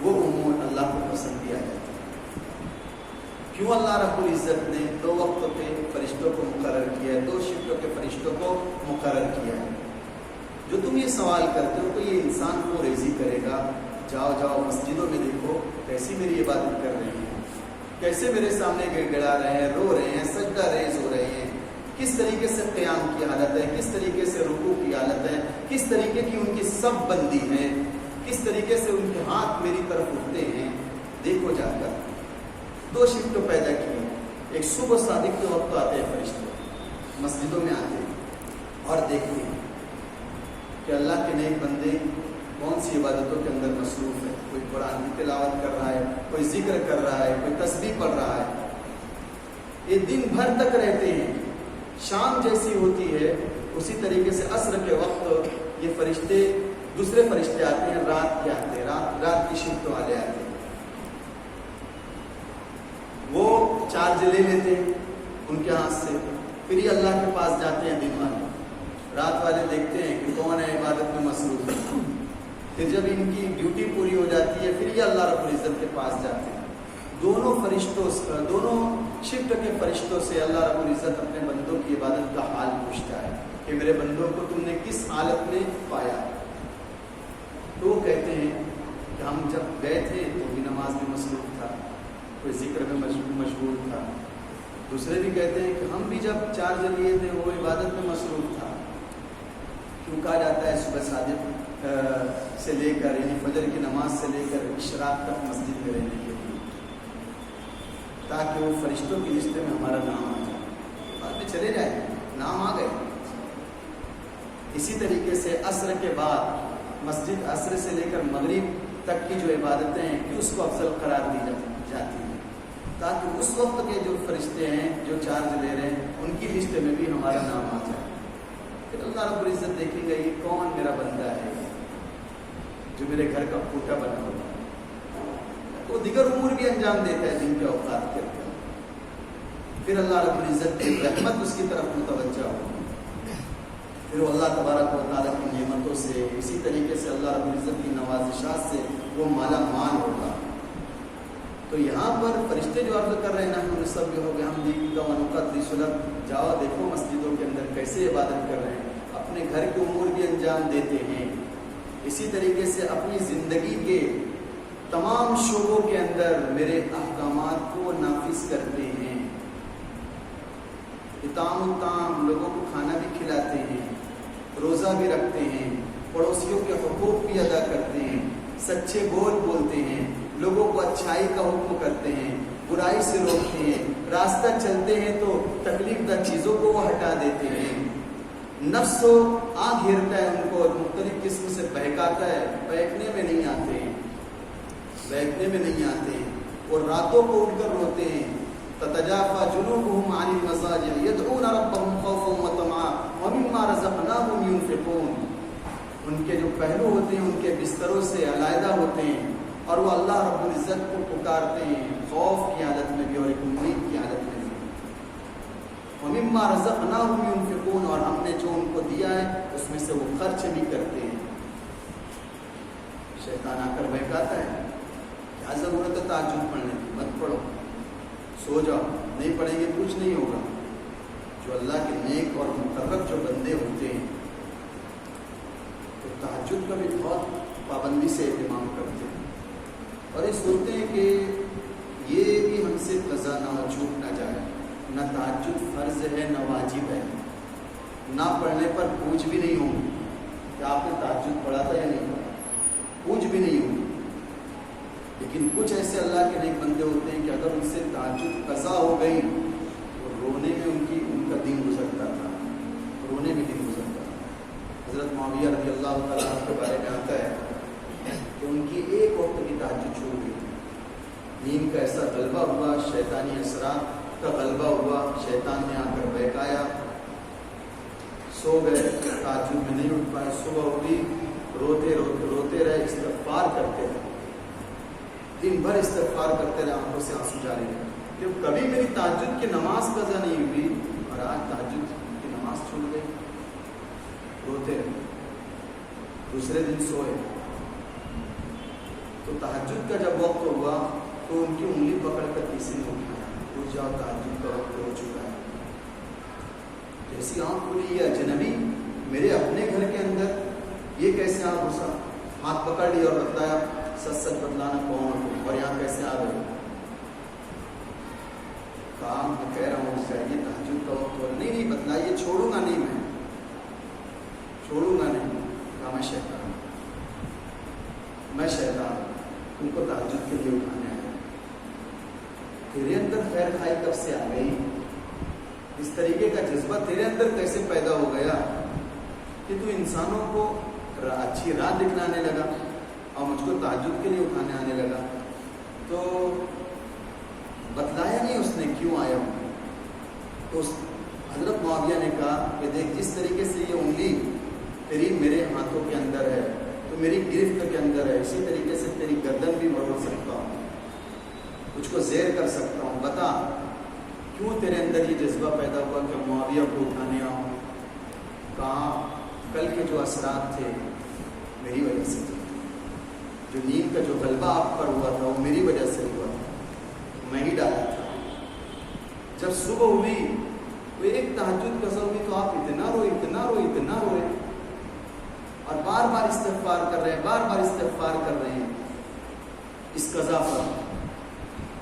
وہ امور اللہ کو پسند کیا جاتا ہے. کیوں اللہ رب العزت نے 2 وقتوں پہ فرشتوں کو مقرر کیا ہے، 2 شفٹوں کے فرشتوں کو مقرر کیا ہے؟ جو تم یہ سوال کرتے ہو کہ یہ انسان کو ریزی کرے گا، جاؤ مسجدوں میں دیکھو کیسی میری عبادت کر رہے ہیں، کیسے میرے سامنے گڑ گڑا رہے ہیں، رو رہے ہیں، سجدہ ریز ہو رہے ہیں، کس طریقے سے قیام کی حالت ہے، کس طریقے سے رکوع کی حالت ہے، کس طریقے کی ان کی سب بندی ہے، کس طریقے سے ان کے ہاتھ میری طرف اٹھتے ہیں. دیکھو جا کر 2 شفٹ پیدا کی. ایک صبح صادق کے وقت آتے ہیں فرشتے، مسجدوں میں آتے ہیں اور دیکھتے ہیں کہ اللہ کے نیک بندے کون سی عبادتوں کے اندر مصروف ہے. کوئی قرآن کی تلاوت کر رہا ہے، کوئی ذکر کر رہا ہے، کوئی تسبیح پڑھ رہا ہے. یہ دن بھر تک رہتے ہیں. شام جیسی ہوتی ہے اسی طریقے سے عصر کے وقت یہ فرشتے، دوسرے فرشتے آتے ہیں، رات کے آتے ہیں، رات کی شفٹ والے آتے ہیں. وہ چارج لے لیتے ہیں ان کے ہاتھ سے، پھر یہ اللہ کے پاس جاتے ہیں. دن والے، رات والے دیکھتے ہیں کہ کون ہے عبادت میں مصروف ہے. پھر جب ان کی ڈیوٹی پوری ہو جاتی ہے پھر یہ اللہ رب العزت کے پاس جاتے ہیں. دونوں شفٹ کے فرشتوں سے اللہ رب العزت اپنے بندوں کی عبادت کا حال پوچھتا ہے کہ میرے بندوں کو تم نے کس حالت میں پایا. تو وہ کہتے ہیں کہ ہم جب گئے تھے تو بھی نماز میں مصروف تھا، کوئی ذکر میں مشغول تھا. دوسرے بھی کہتے ہیں کہ ہم بھی جب چارج لیے تھے وہ عبادت میں مصروف تھا. کیوں کہا جاتا ہے صبح صادق سے لے کر، یعنی فجر کی نماز سے لے کر اشراق تک مسجد میں رہنے کے لیے، تاکہ وہ فرشتوں کی لسٹ میں ہمارا نام آ جائے. بعد میں چلے جائیں، نام آ گئے. اسی طریقے سے عصر کے بعد مسجد، عصر سے لے کر مغرب تک کی جو عبادتیں ہیں کہ اس کو افضل قرار دی جاتی ہیں، تاکہ اس وقت کے جو فرشتے ہیں جو چارج لے رہے ہیں ان کی لسٹ میں بھی ہمارا نام آ جائے. پھر اللہ رب العزت دیکھیں گے یہ کون میرا بندہ ہے جو میرے گھر کا پھوٹا بنا ہوا ہے. تو دیگر امور بھی انجام دیتا ہے دن کے اوقات کے اندر. پھر اللہ رب العزت کی رحمت اس کی طرف متوجہ ہوگی. پھر وہ اللہ تبارک و تعالیٰ کی نعمتوں سے، اسی طریقے سے اللہ رب العزت کی نوازشات سے وہ مالا مال ہوگا. تو یہاں پر فرشتے جو عرض کر رہے ہیں ہم سب ہو گئے، ہم دیکھ کا منقطع سلب، جاؤ دیکھو مسجدوں کے اندر کیسے عبادت کر رہے ہیں، اپنے گھر کے امور بھی انجام دیتے ہیں. اسی طریقے سے اپنی زندگی کے تمام شعبوں کے اندر میرے احکامات کو نافذ کرتے ہیں. اطعام لوگوں کو کھانا بھی کھلاتے ہیں، روزہ بھی رکھتے ہیں، پڑوسیوں کے حقوق بھی ادا کرتے ہیں، سچے بول بولتے ہیں، لوگوں کو اچھائی کا حکم کرتے ہیں، برائی سے روکتے ہیں، راستہ چلتے ہیں تو تکلیف دہ چیزوں کو وہ ہٹا دیتے ہیں. نفس و آنکھ گھیرتا ہے ان کو، مختلف قسم سے بہکاتا ہے، بہکنے میں نہیں آتے ہیں، بہکنے میں نہیں آتے ہیں. اور راتوں کو اٹھ کر روتے ہیں. تتجافى جنوبهم عن المضاجع يدعون ربهم خوفا وطمعا ومما رزقناهم ينفقون. ان کے جو پہلو ہوتے ہیں ان کے بستروں سے علیحدہ ہوتے ہیں اور وہ اللہ رب العزت کو پکارتے ہیں، خوف کی حالت میں بھی اور ایک امید کی حالت میں بھی. ومما رزقناهم ينفقون، اور ہم نے جو ان کو دیا ہے اس میں سے وہ خرچ بھی کرتے ہیں. شیطان آ کر بہکاتا ہے، کیا ضرورت ہے تہجد پڑھنے کی، مت پڑھو، سو جاؤ، نہیں پڑھیں گے کچھ نہیں ہوگا. جو اللہ کے نیک اور مقرب جو بندے ہوتے ہیں تو تہجد کا بھی بہت پابندی سے اہتمام کرتے ہیں اور یہ سوچتے ہیں کہ یہ بھی ہم سے قضا نہ ہو، چھوٹ نہ جائے. نہ تہجد فرض ہے نہ واجب ہے، نہ پڑھنے پر پوچھ بھی نہیں ہوں کہ آپ نے تہجد پڑھا تھا یا نہیں پڑھا، پوچھ بھی نہیں ہوں. لیکن کچھ ایسے اللہ کے نیک بندے ہوتے ہیں کہ اگر ان سے تہجد قضا ہو گئی تو رونے میں ان کا دن گزرتا تھا، رونے میں دن گزرتا تھا. حضرت معاویہ رضی اللہ تعالیٰ عنہ کے بارے میں آتا ہے کہ ان کی ایک وقت کی تہجد چھوٹ گئی. نیند کا ایسا غلبہ ہوا، شیطانی اثرات کا غلبہ ہوا، شیطان نے آ کر بہکایا. سو گئے, تہجد میں نہیں اٹھ پائے, صبح اٹھی, روتے رہے, استغفار کرتے رہے, دن بھر استغفار کرتے رہے, آنکھوں سے آنسو جاری رہے کہ کبھی میری تہجد کی نماز قضا نہیں ہوئی اور آج تہجد کی نماز چھوٹ گئی. روتے رہے, دوسرے دن سوئے تو تہجد کا جب وقت ہوا تو ان کی انگلی پکڑ کر کسی نے اٹھایا, اٹھ جاؤ تہجد کا وقت ہو چکا ہے. جیسی آنکھ کھلی, یہ اجنبی میرے اپنے گھر کے اندر, یہ کیسے آپ گھسا, ہاتھ پکڑ لیا اور بتلایا سچ بتلانا کون ہو اور یہاں کیسے آ گئے. کہا میں کہہ رہا ہوں چاہیے تہجد کا وقت ہو, نہیں بتلائیے, چھوڑوں گا نہیں, میں چھوڑوں گا نہیں. کہا میں شیطان تم کو تہجد کے لیے اٹھانے آیا. تیرے اندر خیر خائی کب سے آ گئی, اس طریقے کا جذبہ تیرے اندر کیسے پیدا ہو گیا کہ تو انسانوں کو اچھی راہ دکھلانے لگا اور مجھ کو تہجد کے لیے اٹھانے آنے لگا. تو بتلایا نہیں اس نے کیوں آیا ہوں. تو حضرت معاویہ نے کہا کہ دیکھ, جس طریقے سے یہ انگلی تیری میرے ہاتھوں کے اندر ہے تو میری گرفت کے اندر ہے, اسی طریقے سے تیری گردن بھی مروڑ سکتا ہوں, کچھ کو زیر کر سکتا ہوں. بتا کیوں تیرے اندر یہ جذبہ پیدا ہوا کہ معاویہ کو اٹھانے آؤں. کہا کل کے جو اثرات تھے میری وجہ سے تھے, جو نیند کا جو غلبہ آپ پر ہوا تھا وہ میری وجہ سے ہوا تھا, میں ہی ڈالا تھا. جب صبح ہوئی تو ایک تہجد قضا ہوئی تو آپ اتنا روئے اور بار بار استغفار کر رہے ہیں اس قضا پر.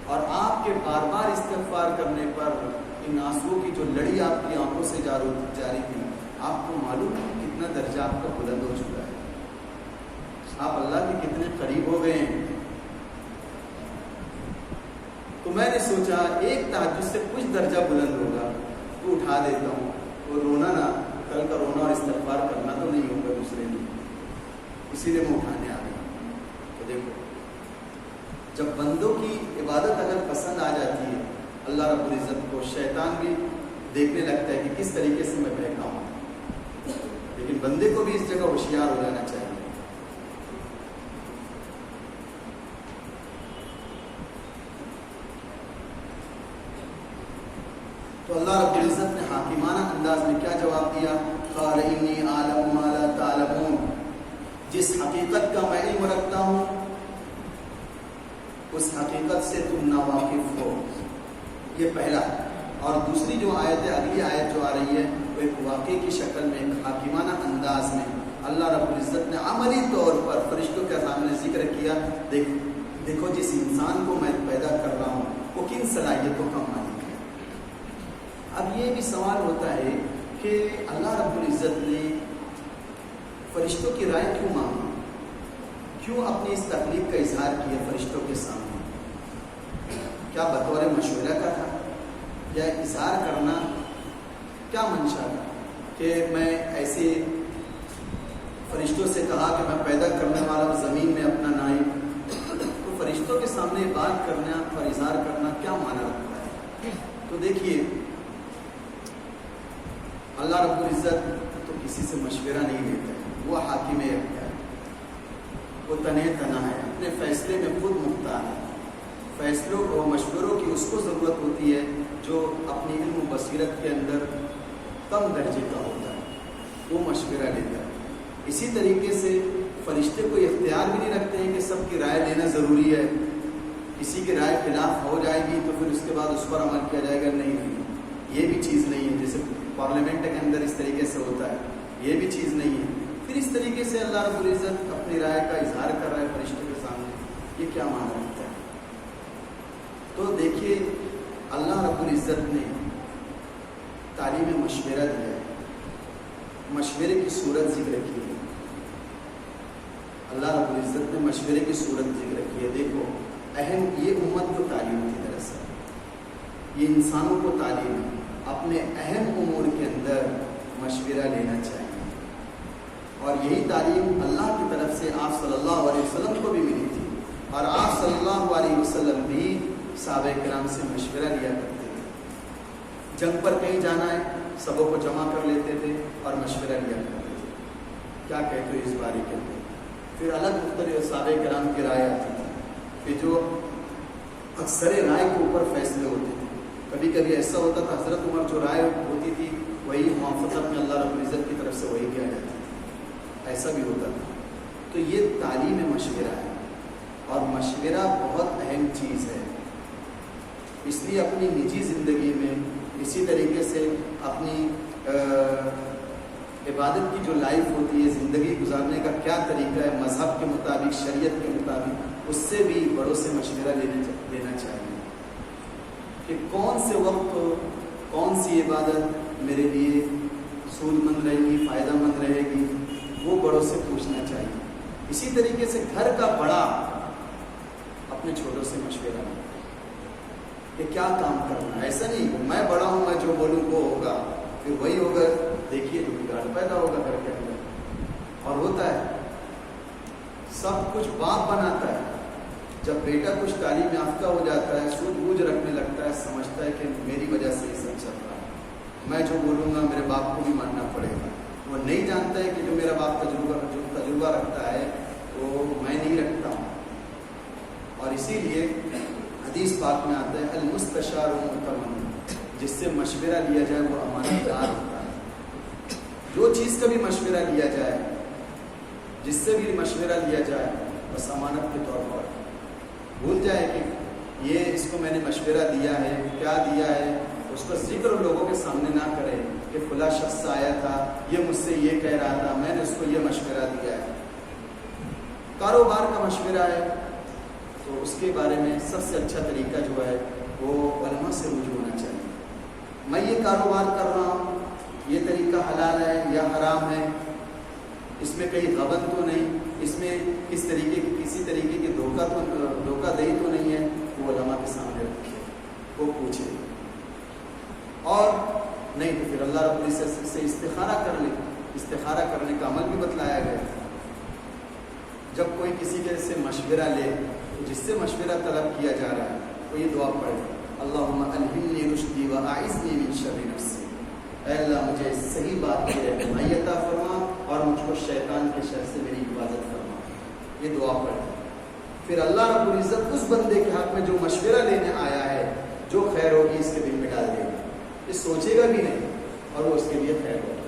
اور آپ کے بار بار استغفار کرنے پر ان آنسوؤں کی جو لڑی آپ کی آنکھوں سے جاری تھی, آپ کو معلوم ہے کتنا درجہ آپ کا بلند ہو چکا ہے, آپ اللہ کے کتنے قریب ہو گئے ہیں. تو میں نے سوچا ایک تہجد سے کچھ درجہ بلند ہوگا تو اٹھا دیتا ہوں, تو رونا نہ, کل کا رونا اور استغفار کرنا تو نہیں ہوگا دوسرے لیے, اسی لیے میں اٹھانے آ گیا. تو دیکھو, جب بندوں کی عبادت اگر پسند آ جاتی ہے اللہ رب العزت کو, شیطان بھی دیکھنے لگتا ہے کہ کس طریقے سے میں بہکا ہوں, لیکن بندے کو بھی اس جگہ ہوشیار ہو جانا چاہیے. تو اللہ رب العزت نے حاکمانہ انداز میں کیا جواب دیا, قال انی اعلم ما لا تعلمون, جس حقیقت کا میں علم رکھتا ہوں اس حقیقت سے تم ناواقف ہو. یہ پہلا. اور دوسری جو آیت ہے, اگلی آیت جو آ رہی ہے, وہ ایک واقعے کی شکل میں, ایک حاکمانہ انداز میں اللہ رب العزت نے عملی طور پر فرشتوں کے سامنے ذکر کیا. دیکھو جس انسان کو میں پیدا کر رہا ہوں وہ کن صلاحیتوں کا مالک ہے. اب یہ بھی سوال ہوتا ہے کہ اللہ رب العزت نے فرشتوں کی رائے کیوں مانگی, کیوں اپنی اس تخلیق کا اظہار کیا فرشتوں کے سامنے. کیا بطور مشورہ کا تھا یا اظہار کرنا کیا منشا تھا کہ میں ایسے فرشتوں سے کہا کہ میں پیدا کرنے والا ہوں زمین میں اپنا نائب, تو فرشتوں کے سامنے بات کرنا اور اظہار کرنا کیا معنی رکھتا ہے. تو دیکھیے اللہ رب العزت تو کسی سے مشورہ نہیں لیتا ہے, وہ حاکم اختیار ہے, وہ تنہا تنہا ہے, اپنے فیصلے میں خود مختار ہے. فیصلوں کو مشوروں کی اس کو ضرورت ہوتی ہے جو اپنی علم و بصیرت کے اندر کم درجے کا ہوتا ہے, وہ مشورہ لیتا ہے. اسی طریقے سے فرشتے کوئی اختیار بھی نہیں رکھتے ہیں کہ سب کی رائے لینا ضروری ہے, کسی کی رائے خلاف ہو جائے گی تو پھر اس کے بعد اس پر عمل کیا جائے گا. نہیں, یہ بھی چیز نہیں ہے. جیسے پارلیمنٹ کے اندر اس طریقے سے ہوتا ہے, یہ بھی چیز نہیں ہے. پھر اس طریقے سے اللہ رب العزت اپنی رائے کا اظہار کر رہا ہے فرشتوں کے سامنے, یہ کیا معنی رکھتا ہے. تو دیکھیے اللہ رب العزت نے تعلیم مشورہ دیا ہے, مشورے کی صورت ذکر کی ہے. اللہ رب العزت نے مشورے کی صورت ذکر کی ہے. دیکھو اہم, یہ امت کو تعلیم کی دراصل, یہ انسانوں کو تعلیم ہے, اپنے اہم امور کے اندر مشورہ لینا چاہیے. اور یہی تعلیم اللہ کی طرف سے آپ صلی اللہ علیہ وسلم کو بھی ملی تھی, اور آپ صلی اللہ علیہ وسلم بھی صحابہ کرام سے مشورہ لیا کرتے تھے. جنگ پر کہیں جانا ہے سبوں کو جمع کر لیتے تھے اور مشورہ لیا کرتے تھے، کیا کہتے ہو اس بارے کے اندر. پھر الگ مختلف صحابہ کرام کی رائے آتی تھی کہ جو اکثر رائے کے اوپر فیصلے ہوتے تھے. کبھی کبھی ایسا ہوتا تھا حضرت عمر جو رائے ہوتی تھی وہی موافقت میں اللہ رب العزت کی طرف سے وہی کیا جاتا تھا، ایسا بھی ہوتا تھا. تو یہ تعلیم مشورہ ہے اور مشورہ بہت اہم چیز ہے. اس لیے اپنی نجی زندگی میں اسی طریقے سے اپنی عبادت کی جو لائف ہوتی ہے، زندگی گزارنے کا کیا طریقہ ہے مذہب کے مطابق، شریعت کے مطابق، اس سے بھی بڑوں سے مشورہ لینا چاہیے کہ کون سے وقت کون سی عبادت میرے لیے سود مند رہے گی، فائدہ مند رہے گی، وہ بڑوں سے پوچھنا چاہیے. اسی طریقے سے گھر کا بڑا اپنے چھوٹوں سے مشورہ لے کہ کیا کام کرنا ہے. ایسا نہیں میں بڑا ہوں، میں جو بولوں وہ ہوگا، پھر وہی ہوگا. دیکھیے جو بگاڑ پیدا ہوگا گھر کے اندر. اور ہوتا ہے سب کچھ باپ بناتا ہے. جب بیٹا کچھ تعلیم یافتہ ہو جاتا ہے، سوجھ بوجھ رکھنے لگتا ہے، سمجھتا ہے کہ میری وجہ سے یہ سب چل رہا ہے، میں جو بولوں گا میرے باپ کو بھی ماننا پڑے گا. وہ نہیں جانتا ہے کہ جو میرا باپ تجربہ رکھتا ہے وہ میں نہیں رکھتا ہوں. اور اسی لیے حدیث پاک میں آتا ہے المستشار مؤتمن، جس سے مشورہ لیا جائے وہ امانت دار ہوتا ہے. جو چیز کا بھی مشورہ لیا جائے، جس سے بھی مشورہ لیا جائے، بس امانت کے طور پر بھول جائے کہ یہ اس کو میں نے مشورہ دیا ہے، کیا دیا ہے، اس کا ذکر لوگوں کے سامنے نہ کرے کہ فلاں شخص آیا تھا، یہ مجھ سے یہ کہہ رہا تھا، میں نے اس کو یہ مشورہ دیا ہے. کاروبار کا مشورہ ہے تو اس کے بارے میں سب سے اچھا طریقہ جو ہے وہ علماء سے رجوع ہونا چاہیے. میں یہ کاروبار کر رہا ہوں، یہ طریقہ حلال ہے یا حرام ہے، اس میں کہیں غبن تو نہیں، اس میں کسی طریقے کی دھوکہ دہی تو نہیں ہے. وہ علماء کے سامنے رکھے، وہ پوچھے، اور نہیں تو پھر اللہ رب العزت سے استخارہ کر لے. استخارہ کرنے کا عمل بھی بتلایا گیا. جب کوئی کسی کے سے مشورہ لے تو جس سے مشورہ طلب کیا جا رہا ہے وہ یہ دعا پڑھے، اللہم الہمنی رشدی واعذنی من شر نفسی. اے اللہ مجھے صحیح بات کی رہنمائی عطا فرما اور مجھ کو شیطان کے شر سے میری حفاظت فرما. یہ دعا پڑھے. پھر اللہ رب العزت اس بندے کے حق میں جو مشورہ لینے آیا ہے جو خیر ہوگی اس کے دل میں ڈال دے گا. یہ سوچے گا بھی نہیں اور وہ اس کے لیے خیر ہوگا.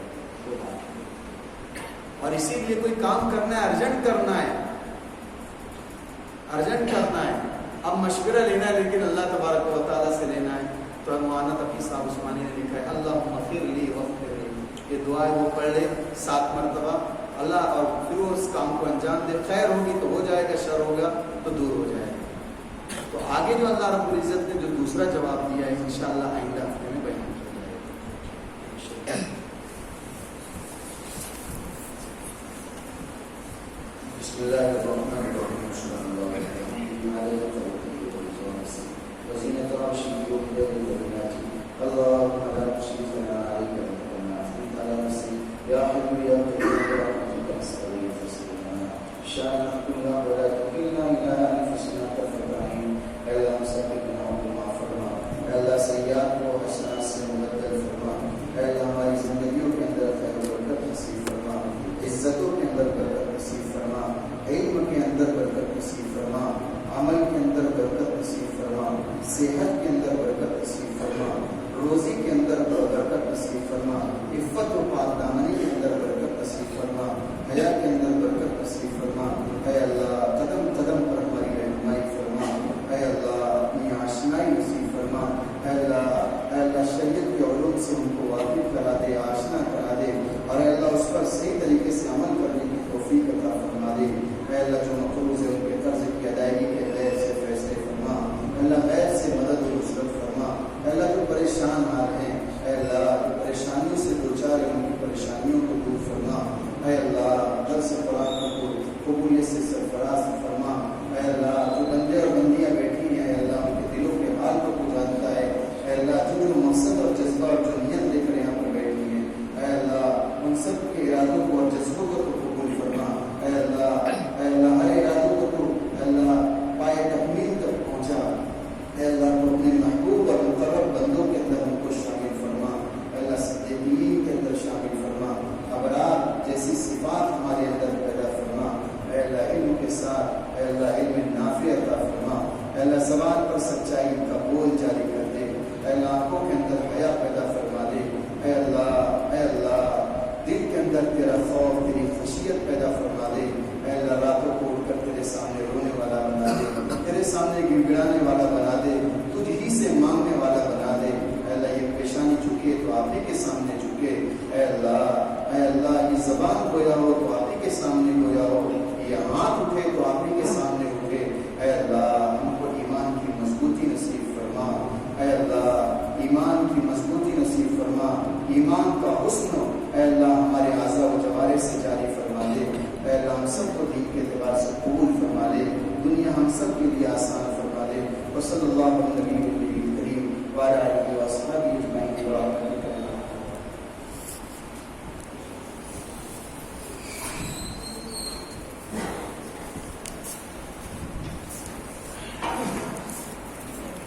اور اسی لیے کوئی کام کرنا ہے، ارجنٹ کرنا ہے، ارجنٹ کرنا ہے، اب مشورہ لینا ہے لیکن اللہ تبارک و تعالیٰ سے لینا ہے. تو مولانا تقی صاحب عثمانی نے لکھا ہے اللہم اغفر لی واغفر لی. یہ دعا ہے وہ پڑھ لے 7 مرتبہ اللہ، اور پھر وہ اس کام کو انجام دے. خیر ہوگی تو ہو جائے گا، شر ہوگا تو دور ہو جائے گا. تو آگے جو اللہ رب العزت نے جو دوسرا جواب دیا ہے انشاءاللہ آئندہ ہفتے میں بیان کیا جائے گا. بسم اللہ الرحمن الرحیم. وزینة عرشی وحدہ البرکات. اللهم لا تشركنا عليك ربنا أثنيت على نفسي يا حي يا قيوم برحمتك أستغيث فاصرف شأننا كله ولا تكلنا إلى أنفسنا طرفة عين. الا مسابقنا وبما فرما، الا سیئات کو حسنات سے مبدل فرما. الا ہماری زندگیوں کے اندر خیر و برکت نصیب فرما، عزتوں کے اندر برکت نصیب فرما، علم کے اندر برکت نصیب فرما، عمل کے اندر برکت نصیب فرما، صحت کے اندر برکت نصیب فرما، روزی کے اندر برکت نصیب فرما، عفت و پاک دامنی کے اندر برکت نصیب فرما، حیا کے اندر برکت نصیب فرما. اے اللہ قدم قدم پر ہماری رہنمائی فرما. اے اللہ اپنی آشنائی نصیب فرما. اے اللہ شریعت کے علوم سے ہم کو واقف کرا دے، آشنا کرا دے، اور اے اللہ اس پر صحیح طریقے سے عمل کرنے کی توفیق عطا فرما دے. اے اللہ جو مقروض ہے ان کے قرض کی ادائیگی کے غیر سے فیصلے فرما. اللہ غیر سے مدد و نصرت فرما. اے اللہ جو پریشان آ رہے ہیں، اے اللہ جو پریشانیوں سے دوچار ہیں ان کی پریشانیوں کو دور فرما. اے اللہ درس قرآن کو قبولیت ساتھ اے اللہ علم نافع عطا فرما، اے اللہ زبان پر سچائی کا بول جاری کر دے، اے اللہ آنکھوں کے اندر حیا پیدا فرما دے، اے اللہ دل کے اندر تیرا خوف تیری خشیت پیدا فرما دے، اے اللہ راتوں کو اٹھ کر تیرے سامنے رونے والا بنا دے، تیرے سامنے گڑگڑانے والا بنا دے، تجھ ہی سے مانگنے والا بنا دے، اے اللہ یہ پیشانی جھکے تو آپ ہی کے سامنے جھکے، اے اللہ یہ زبان گویا ہو تو آپ ہی کے سامنے گویا ہو، یہ ہاتھ اٹھے تو آپ ہی کے سامنے اٹھے، اے اللہ ہم کو ایمان کی مضبوطی نصیب فرما، اے اللہ ایمان کی مضبوطی نصیب فرما، ایمان کا حسن اے اللہ ہمارے اعضاء و جوارح سے جاری فرما دے، اے اللہ ہم سب کو دین کے اعتبار سے قبول فرما لے، دنیا ہم سب کے لیے آسان فرما دے، وصلی اللہ علیہ وسلم کریم وعلی آلہ وصحبہ